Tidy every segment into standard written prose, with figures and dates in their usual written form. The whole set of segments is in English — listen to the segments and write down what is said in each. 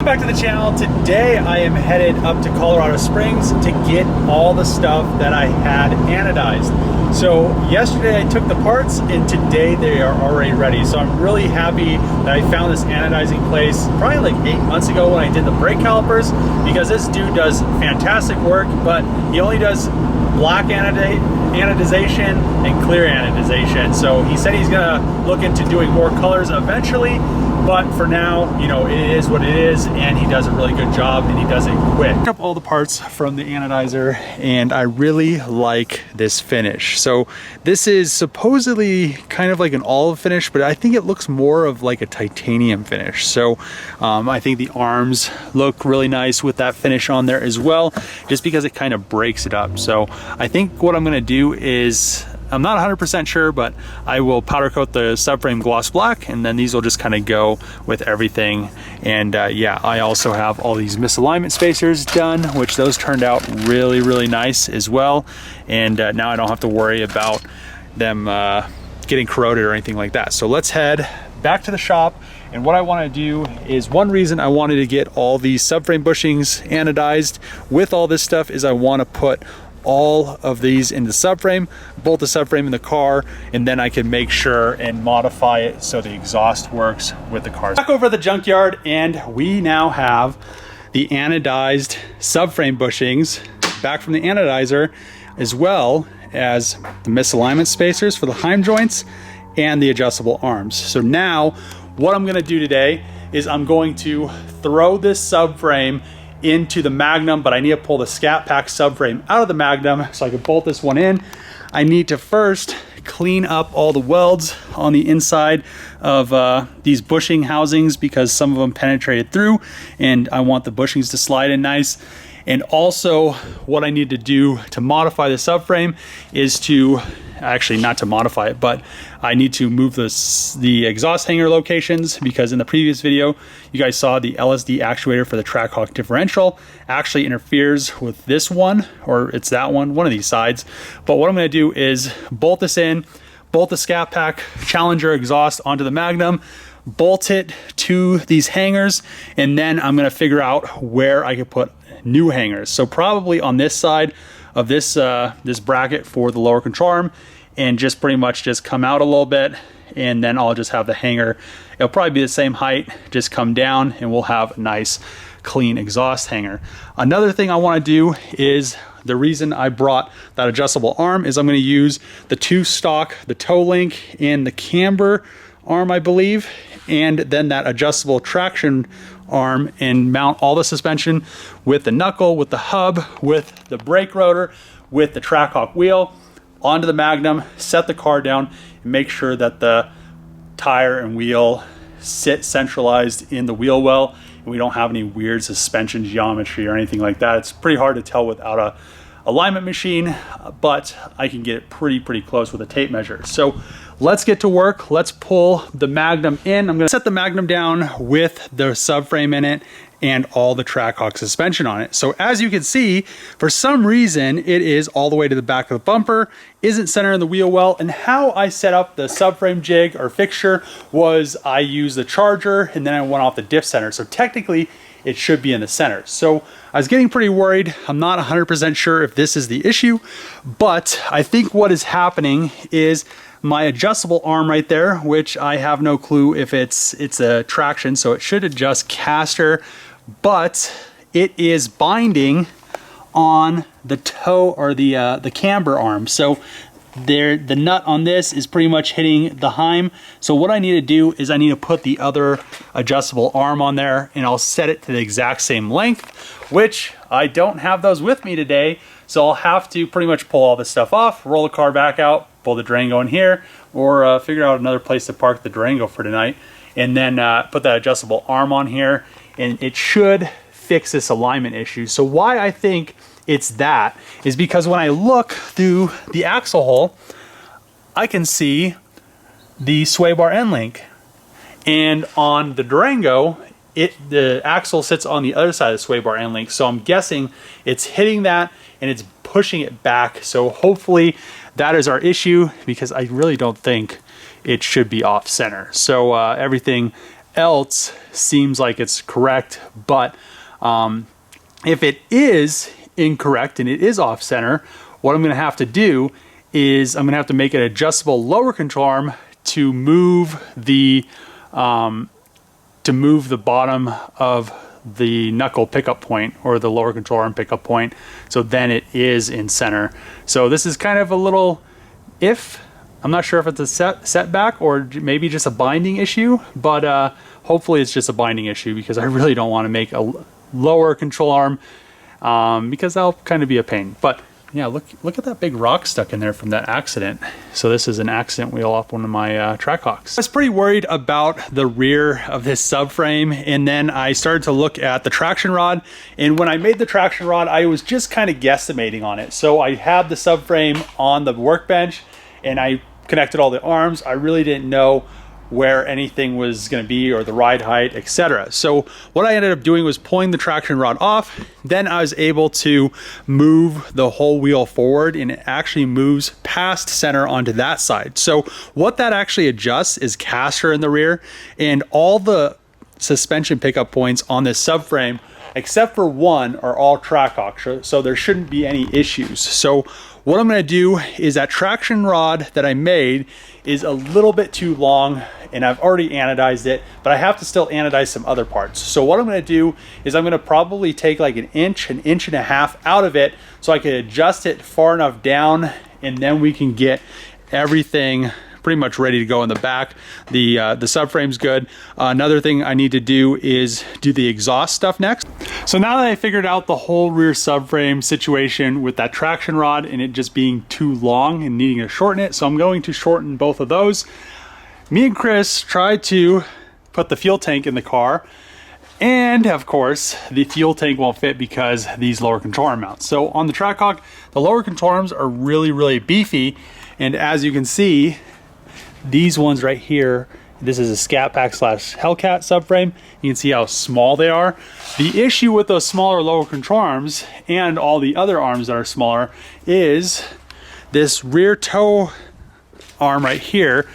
back to the channel. Today I am headed up to Colorado Springs to get all the stuff that I had anodized. So yesterday I took the parts and today they are already ready. So I'm really happy that I found this anodizing place probably like 8 months ago when I did the brake calipers, because this dude does fantastic work, but he only does black anodization and clear anodization. So he said he's gonna look into doing more colors eventually, but for now, you know, it is what it is, and he does a really good job, and he does it quick. I picked up all the parts from the anodizer, and I really like this finish. So this is supposedly kind of like an olive finish, but I think it looks more of like a titanium finish. So I think the arms look really nice with that finish on there as well, just because it kind of breaks it up. So I think what I'm gonna do is, I'm not 100% sure, but I will powder coat the subframe gloss black, and then these will just kind of go with everything. And yeah, I also have all these misalignment spacers done, which those turned out really, really nice as well. And now I don't have to worry about them getting corroded or anything like that. So let's head back to the shop. And what I want to do is, one reason I wanted to get all these subframe bushings anodized with all this stuff is I want to put all of these in the subframe, bolt the subframe in the car, and then I can make sure and modify it so the exhaust works with the car. Back over at the junkyard, and we now have the anodized subframe bushings back from the anodizer, as well as the misalignment spacers for the Heim joints and the adjustable arms. So now what I'm gonna do today is I'm going to throw this subframe into the Magnum, but I need to pull the Scat Pack subframe out of the Magnum so I can bolt this one in. I need to first clean up all the welds on the inside of these bushing housings, because some of them penetrated through and I want the bushings to slide in nice. And also what I need to do to modify the subframe is to, actually not to modify it, but I need to move the exhaust hanger locations, because in the previous video you guys saw the LSD actuator for the Trackhawk differential actually interferes with this one, or it's that one of these sides. But what I'm going to do is bolt this in, bolt the Scat Pack Challenger exhaust onto the Magnum, bolt it to these hangers, and then I'm going to figure out where I could put new hangers. So probably on this side of this this bracket for the lower control arm, and just pretty much just come out a little bit, and then I'll just have the hanger, it'll probably be the same height, just come down, and we'll have a nice clean exhaust hanger. Another thing I want to do is, the reason I brought that adjustable arm is I'm going to use the two stock, the toe link and the camber arm, I believe, and then that adjustable traction arm, and mount all the suspension with the knuckle, with the hub, with the brake rotor, with the Trackhawk wheel onto the Magnum, set the car down, and make sure that the tire and wheel sit centralized in the wheel well, and we don't have any weird suspension geometry or anything like that. It's pretty hard to tell without a alignment machine, but I can get it pretty close with a tape measure. So let's get to work. Let's pull the Magnum in. I'm gonna set the Magnum down with the subframe in it and all the Trackhawk suspension on it. So as you can see, for some reason, it is all the way to the back of the bumper, isn't centered in the wheel well. And how I set up the subframe jig or fixture was I used the charger and then I went off the diff center. So technically it should be in the center. So I was getting pretty worried. I'm not 100% sure if this is the issue, but I think what is happening is my adjustable arm right there, which I have no clue if it's a traction, so it should adjust caster, but it is binding on the toe, or the camber arm. So the nut on this is pretty much hitting the Heim. So what I need to do is I need to put the other adjustable arm on there, and I'll set it to the exact same length, which I don't have those with me today. So I'll have to pretty much pull all this stuff off, roll the car back out, pull the Durango in here, or figure out another place to park the Durango for tonight, and then put that adjustable arm on here, and it should fix this alignment issue. So why I think it's that is because when I look through the axle hole, I can see the sway bar end link, and on the Durango, the axle sits on the other side of the sway bar end link. So I'm guessing it's hitting that and it's pushing it back. So hopefully that is our issue, because I really don't think it should be off center. So everything else seems like it's correct, but if it is incorrect and it is off center, what I'm going to have to do is I'm going to have to make an adjustable lower control arm to move the bottom of the knuckle pickup point, or the lower control arm pickup point, so then it is in center. So this is kind of a little I'm not sure if it's a setback or maybe just a binding issue, but hopefully it's just a binding issue, because I really don't want to make a lower control arm because that'll kind of be a pain. But yeah, look at that big rock stuck in there from that accident. So this is an accident wheel off one of my Trackhawks. I was pretty worried about the rear of this subframe, and then I started to look at the traction rod. And when I made the traction rod, I was just kind of guesstimating on it. So I had the subframe on the workbench and I connected all the arms. I really didn't know where anything was going to be, or the ride height, etc. So what I ended up doing was pulling the traction rod off. Then I was able to move the whole wheel forward, and it actually moves past center onto that side. So what that actually adjusts is caster in the rear, and all the suspension pickup points on this subframe, except for one, are all Trackhawk, so there shouldn't be any issues. So what I'm going to do is, that traction rod that I made is a little bit too long, and I've already anodized it, but I have to still anodize some other parts. So what I'm going to do is I'm going to probably take like an inch and a half out of it, so I can adjust it far enough down, and then we can get everything pretty much ready to go in the back. The subframe's good. Another thing I need to do is do the exhaust stuff next. So now that I figured out the whole rear subframe situation with that traction rod and it just being too long and needing to shorten it, so I'm going to shorten both of those. Me and Chris tried to put the fuel tank in the car, and of course the fuel tank won't fit because these lower control arm mounts. So on the Trackhawk, the lower control arms are really beefy, and as you can see, these ones right here, this is a Scat Pack / Hellcat subframe. You can see how small they are. The issue with those smaller lower control arms and all the other arms that are smaller is this rear toe arm right here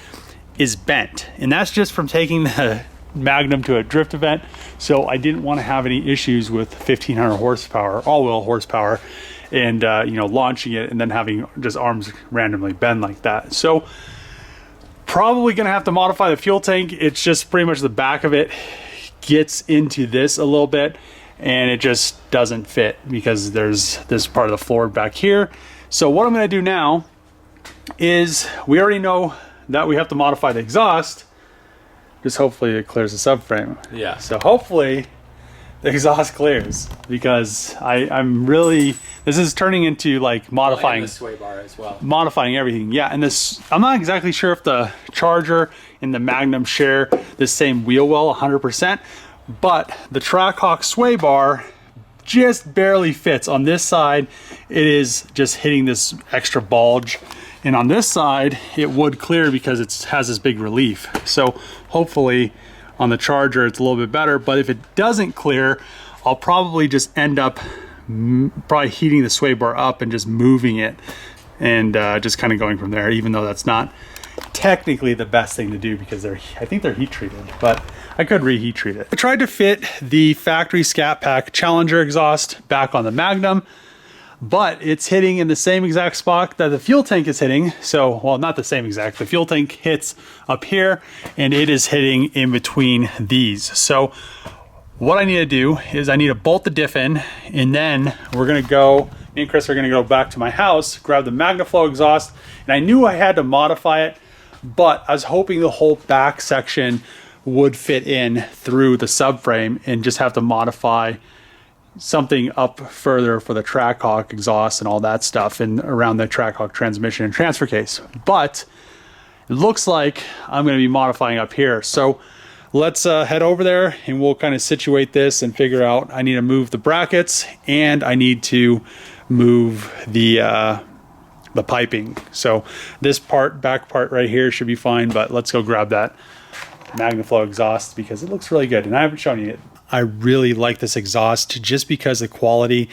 is bent, and that's just from taking the Magnum to a drift event. So I didn't want to have any issues with 1500 horsepower, all-wheel horsepower, and you know, launching it and then having just arms randomly bend like that. So probably gonna have to modify the fuel tank. It's just pretty much the back of it gets into this a little bit, and it just doesn't fit because there's this part of the floor back here. So what I'm gonna do now is, we already know that we have to modify the exhaust. Just hopefully it clears the subframe. Yeah. So hopefully the exhaust clears, because I'm really, this is turning into like modifying the sway bar as well. Modifying everything. Yeah, and this, I'm not exactly sure if the Charger and the Magnum share the same wheel well 100%, but the Trackhawk sway bar just barely fits. On this side, it is just hitting this extra bulge, and on this side it would clear because it has this big relief. So hopefully on the Charger it's a little bit better, but if it doesn't clear, I'll probably just end up probably heating the sway bar up and just moving it, and just kind of going from there, even though that's not technically the best thing to do because I think they're heat treated, but I could reheat treat it. I tried to fit the factory Scat Pack Challenger exhaust back on the Magnum, but it's hitting in the same exact spot that the fuel tank is hitting. So, well, not the same exact, the fuel tank hits up here and it is hitting in between these. So what I need to do is I need to bolt the diff in, and then we're gonna go, me and Chris are gonna go back to my house, grab the MagnaFlow exhaust, and I knew I had to modify it, but I was hoping the whole back section would fit in through the subframe and just have to modify something up further for the Trackhawk exhaust and all that stuff, and around the Trackhawk transmission and transfer case. But it looks like I'm going to be modifying up here. So let's head over there and we'll kind of situate this and figure out, I need to move the brackets and I need to move the piping. So this part, back part right here should be fine, but let's go grab that MagnaFlow exhaust because it looks really good and I haven't shown you it. I really like this exhaust just because of the quality,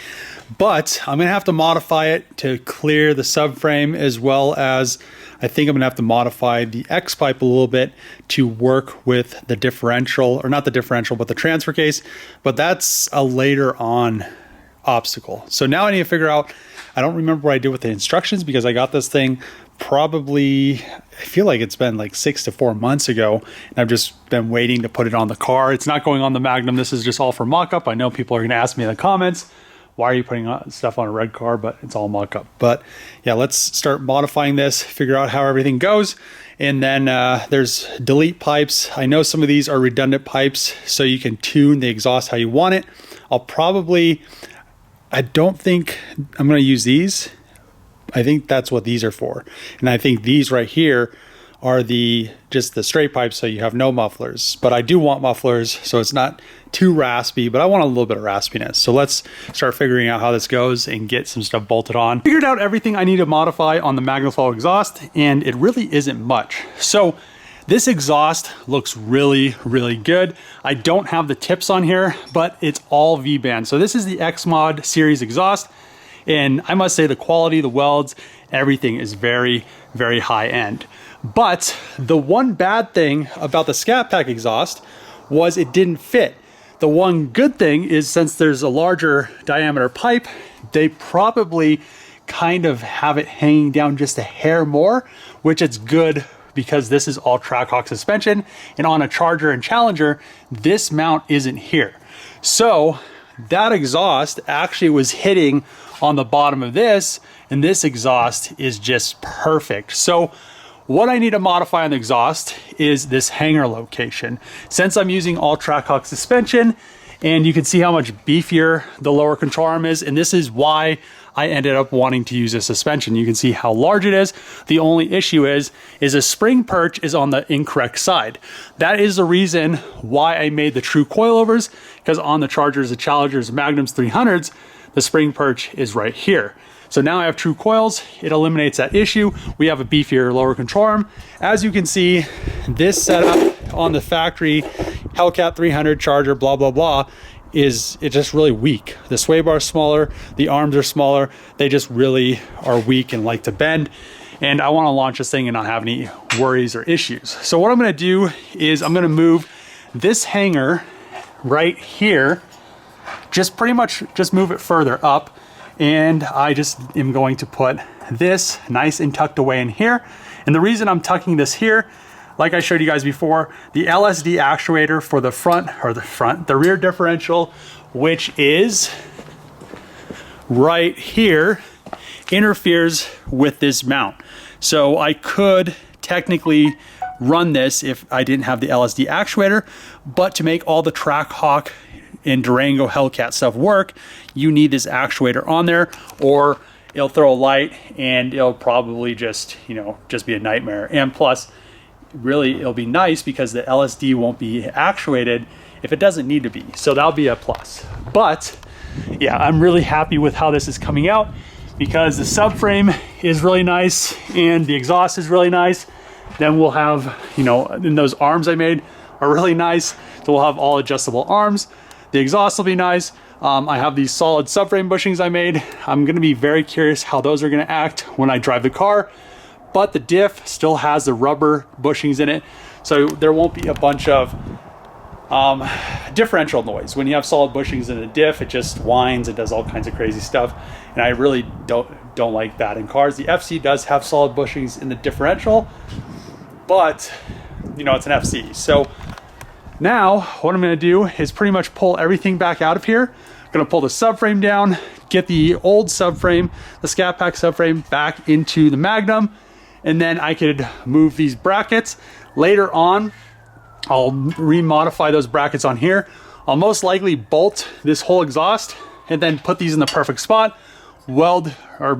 but I'm gonna have to modify it to clear the subframe, as well as I think I'm gonna have to modify the X pipe a little bit to work with the differential, or not the differential, but the transfer case. But that's a later on obstacle. So now I need to figure out, I don't remember what I did with the instructions, because I got this thing probably, I feel like it's been like 6 to 4 months ago, and I've just been waiting to put it on the car. It's not going on the Magnum. This is just all for mock-up. I know people are going to ask me in the comments, why are you putting stuff on a red car? But it's all mock-up. But yeah, let's start modifying this, figure out how everything goes. And then there's delete pipes. I know some of these are redundant pipes, so you can tune the exhaust how you want it. I don't think I'm going to use these. I think that's what these are for. And I think these right here are just the straight pipes, so you have no mufflers. But I do want mufflers, so it's not too raspy, but I want a little bit of raspiness. So let's start figuring out how this goes and get some stuff bolted on. Figured out everything I need to modify on the Magnum exhaust, and it really isn't much. So this exhaust looks really, really good. I don't have the tips on here, but it's all V-band. So this is the X-Mod series exhaust, and I must say the quality, the welds, everything is very, very high end. But the one bad thing about the Scat Pack exhaust was it didn't fit. The one good thing is, since there's a larger diameter pipe, they probably kind of have it hanging down just a hair more, which is good, because this is all Trackhawk suspension, and on a Charger and Challenger, this mount isn't here. So that exhaust actually was hitting on the bottom of this, and this exhaust is just perfect. So what I need to modify on the exhaust is this hanger location. Since I'm using all Trackhawk suspension, and you can see how much beefier the lower control arm is, and this is why I ended up wanting to use a suspension. You can see how large it is. The only issue is a spring perch is on the incorrect side. That is the reason why I made the true coilovers, because on the Chargers, the Challengers, Magnums 300s, the spring perch is right here. So now I have true coils. It eliminates that issue. We have a beefier lower control arm. As you can see, this setup on the factory Hellcat 300 Charger, blah, blah, blah, it's just really weak. The sway bar is smaller, the arms are smaller. They just really are weak and like to bend. And I want to launch this thing and not have any worries or issues. So what I'm going to do is I'm going to move this hanger right here, just pretty much just move it further up. And I just am going to put this nice and tucked away in here. And the reason I'm tucking this here, like I showed you guys before, the LSD actuator for the rear differential, which is right here, interferes with this mount. So I could technically run this if I didn't have the LSD actuator, but to make all the Trackhawk and Durango Hellcat stuff work, you need this actuator on there, or it'll throw a light and it'll probably just be a nightmare. And plus, really, it'll be nice because the LSD won't be actuated if it doesn't need to be. So that'll be a plus. But yeah, I'm really happy with how this is coming out, because the subframe is really nice and the exhaust is really nice. Then we'll have, and those arms I made are really nice. So we'll have all adjustable arms. The exhaust will be nice. I have these solid subframe bushings I made. I'm gonna be very curious how those are gonna act when I drive the car. But the diff still has the rubber bushings in it, so there won't be a bunch of differential noise. When you have solid bushings in a diff, it just whines, it does all kinds of crazy stuff, and I really don't like that in cars. The FC does have solid bushings in the differential, but it's an FC. So now what I'm going to do is pretty much pull everything back out of here. I'm going to pull the subframe down, get the old subframe, the Scat Pack subframe, back into the Magnum, and then I could move these brackets. Later on, I'll remodify those brackets on here. I'll most likely bolt this whole exhaust and then put these in the perfect spot, weld, or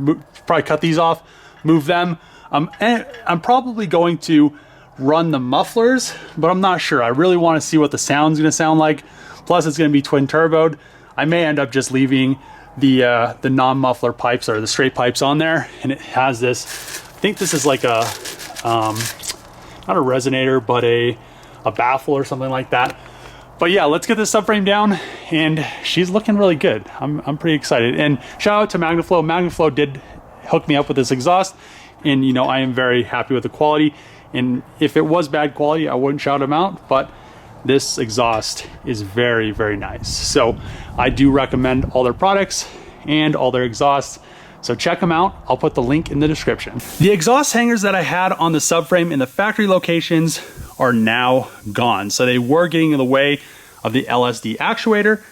probably cut these off, move them. And I'm probably going to run the mufflers, but I'm not sure. I really want to see what the sound's going to sound like. Plus, it's going to be twin turboed. I may end up just leaving the non-muffler pipes, or the straight pipes, on there, and it has this. I think this is like a not a resonator, but a baffle or something like that. But yeah, let's get this subframe down, and she's looking really good. I'm pretty excited. And shout out to Magnum. Magnum did hook me up with this exhaust, and you know, I am very happy with the quality. And if it was bad quality, I wouldn't shout them out, but this exhaust is very, very nice. So I do recommend all their products and all their exhausts. So check them out. I'll put the link in the description. The exhaust hangers that I had on the subframe in the factory locations are now gone. So they were getting in the way of the LSD actuator,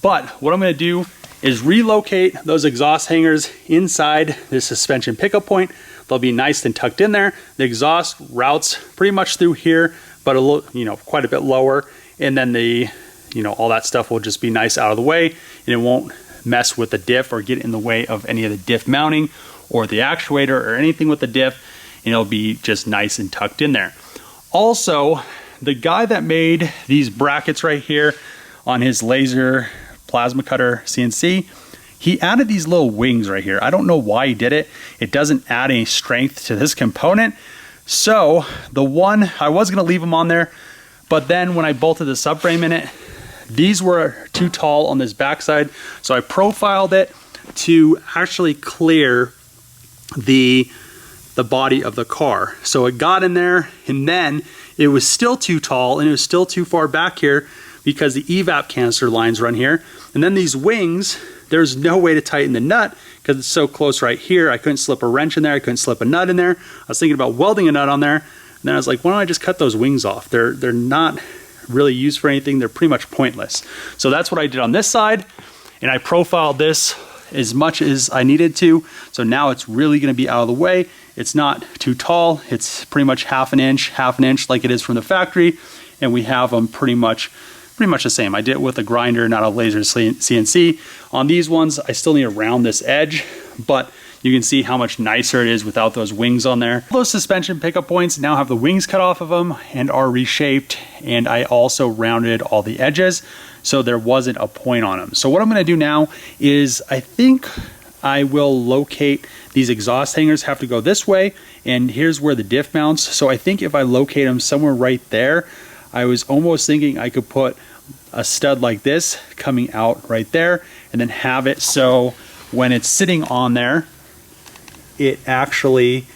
but what I'm gonna do is relocate those exhaust hangers inside this suspension pickup point. They'll be nice and tucked in there. The exhaust routes pretty much through here, but a little, you know, quite a bit lower. And then the, you know, all that stuff will just be nice out of the way, and it won't mess with the diff or get in the way of any of the diff mounting or the actuator or anything with the diff, and it'll be just nice and tucked in there. Also, the guy that made these brackets right here on his laser plasma cutter CNC, he added these little wings right here. I don't know why he did it. It doesn't add any strength to this component. So the one, I was gonna leave them on there, but then when I bolted the subframe in it, these were too tall on this backside. So I profiled it to actually clear the body of the car. So it got in there, and then it was still too tall and it was still too far back here because the evap canister lines run here. And then these wings, there's no way to tighten the nut because it's so close right here. I couldn't slip a wrench in there. I couldn't slip a nut in there. I was thinking about welding a nut on there. And then I was like, why don't I just cut those wings off? They're not really used for anything. They're pretty much pointless. So that's what I did on this side. And I profiled this as much as I needed to. So now it's really gonna be out of the way. It's not too tall. It's pretty much half an inch like it is from the factory. And we have them pretty much the same. I did it with a grinder, not a laser CNC. On these ones, I still need to round this edge, but you can see how much nicer it is without those wings on there. Those suspension pickup points now have the wings cut off of them and are reshaped, and I also rounded all the edges, so there wasn't a point on them. So what I'm gonna do now is I think I will locate these exhaust hangers, have to go this way, and here's where the diff mounts. So I think if I locate them somewhere right there, I was almost thinking I could put a stud like this coming out right there and then have it so when it's sitting on there, it actually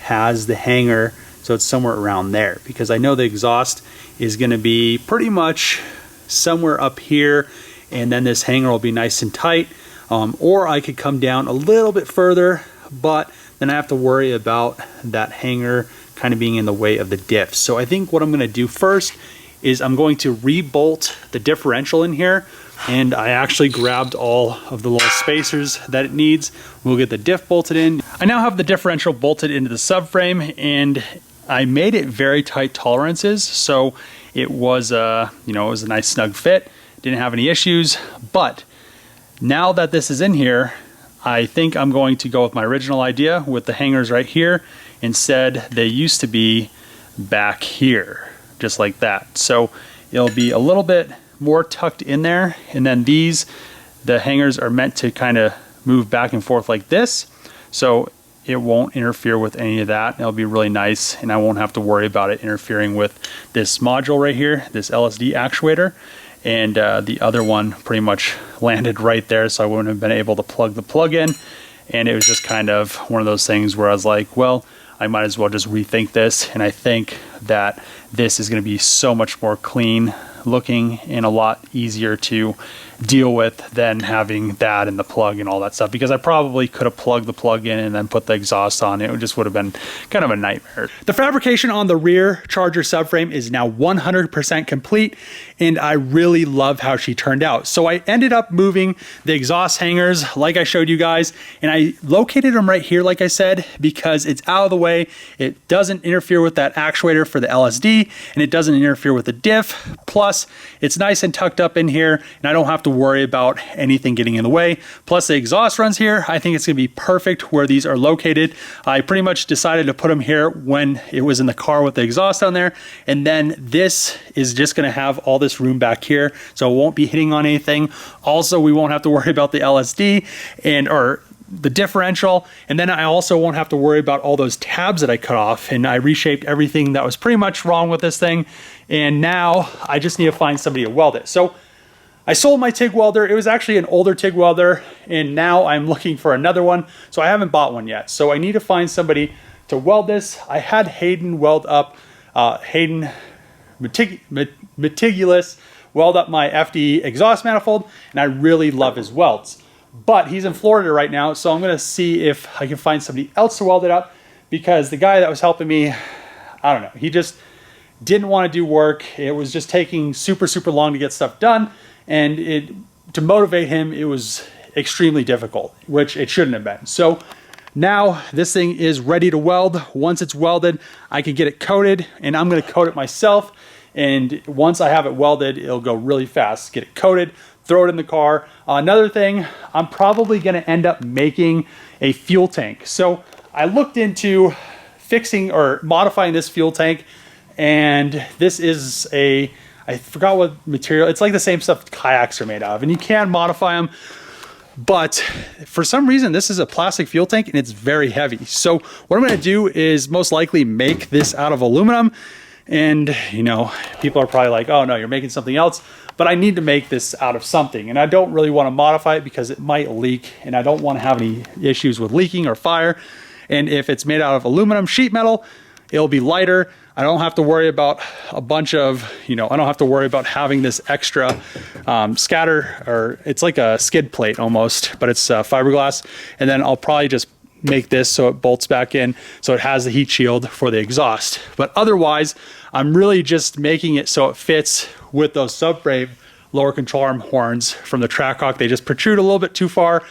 has the hanger, so it's somewhere around there, because I know the exhaust is going to be pretty much somewhere up here, and then this hanger will be nice and tight. Or I could come down a little bit further, but then I have to worry about that hanger kind of being in the way of the diff. So I think what I'm going to do first is I'm going to re-bolt the differential in here, and I actually grabbed all of the little spacers that it needs. We'll get the diff bolted in. I now have the differential bolted into the subframe, and I made it very tight tolerances, so it was you know, it was a nice snug fit. Didn't have any issues. But now that this is in here, I think I'm going to go with my original idea with the hangers right here. Instead, they used to be back here, just like that. So it'll be a little bit more tucked in there, and then these, the hangers are meant to kind of move back and forth like this, so it won't interfere with any of that. It'll be really nice, and I won't have to worry about it interfering with this module right here, this LSD actuator. And the other one pretty much landed right there, so I wouldn't have been able to plug the plug in. And it was just kind of one of those things where I was like, well, I might as well just rethink this. And I think that this is going to be so much more clean looking and a lot easier to deal with than having that and the plug and all that stuff, because I probably could have plugged the plug in and then put the exhaust on. It just would have been kind of a nightmare. The fabrication on the rear charger subframe is now 100% complete, and I really love how she turned out. So I ended up moving the exhaust hangers like I showed you guys, and I located them right here like I said, because it's out of the way. It doesn't interfere with that actuator for the LSD, and it doesn't interfere with the diff. Plus, it's nice and tucked up in here, and I don't have to worry about anything getting in the way. Plus, the exhaust runs here. I think it's gonna be perfect where these are located. I pretty much decided to put them here when it was in the car with the exhaust on there, and then this is just gonna have all this room back here, so it won't be hitting on anything. Also, we won't have to worry about the LSD or the differential, and then I also won't have to worry about all those tabs that I cut off, and I reshaped everything that was pretty much wrong with this thing, and now I just need to find somebody to weld it. So I sold my TIG welder. It was actually an older TIG welder, and now I'm looking for another one, so I haven't bought one yet. So I need to find somebody to weld this. I had Hayden weld up, Meticulous weld up my FD exhaust manifold, and I really love his welds. But he's in Florida right now, so I'm gonna see if I can find somebody else to weld it up, because the guy that was helping me, I don't know, he just didn't want to do work. It was just taking super long to get stuff done, and to motivate him, it was extremely difficult, which it shouldn't have been. So now this thing is ready to weld. Once it's welded, I can get it coated, and I'm gonna coat it myself. And once I have it welded, it'll go really fast. Get it coated, throw it in the car. Another thing, I'm probably gonna end up making a fuel tank. So I looked into fixing or modifying this fuel tank, and this is I forgot what material, it's like the same stuff kayaks are made of, and you can modify them, but for some reason, this is a plastic fuel tank and it's very heavy. So what I'm gonna do is most likely make this out of aluminum. And, you know, people are probably like, oh no, you're making something else, but I need to make this out of something. And I don't really want to modify it because it might leak, and I don't want to have any issues with leaking or fire. And if it's made out of aluminum sheet metal, it'll be lighter. I don't have to worry about a bunch of, I don't have to worry about having this extra scatter, or it's like a skid plate almost, but it's fiberglass. And then I'll probably just make this so it bolts back in, so it has the heat shield for the exhaust. But otherwise, I'm really just making it so it fits with those subframe lower control arm horns from the Trackhawk. They just protrude a little bit too far,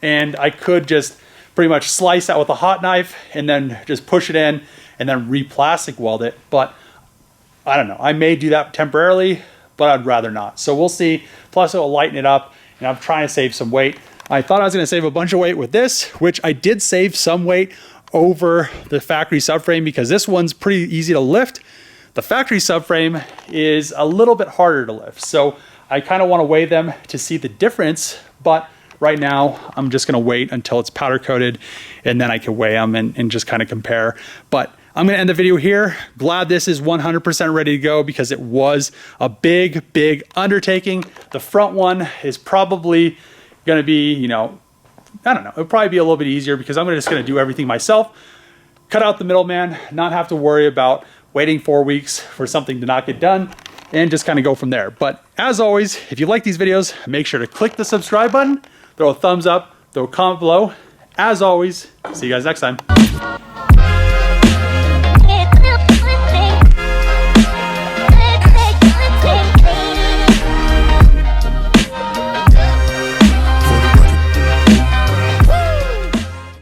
and I could just pretty much slice that with a hot knife and then just push it in and then re-plastic weld it. But I don't know, I may do that temporarily, but I'd rather not. So we'll see. Plus it will lighten it up, and I'm trying to save some weight. I thought I was gonna save a bunch of weight with this, which I did save some weight over the factory subframe because this one's pretty easy to lift. The factory subframe is a little bit harder to lift. So I kind of want to weigh them to see the difference, but right now I'm just gonna wait until it's powder coated, and then I can weigh them and just kind of compare. But I'm gonna end the video here. Glad this is 100% ready to go because it was a big undertaking. The front one is probably gonna be, I don't know, it'll probably be a little bit easier because I'm just gonna do everything myself, cut out the middleman, not have to worry about waiting 4 weeks for something to not get done, and just kind of go from there. But as always, if you like these videos, make sure to click the subscribe button, throw a thumbs up, throw a comment below. As always, see you guys next time.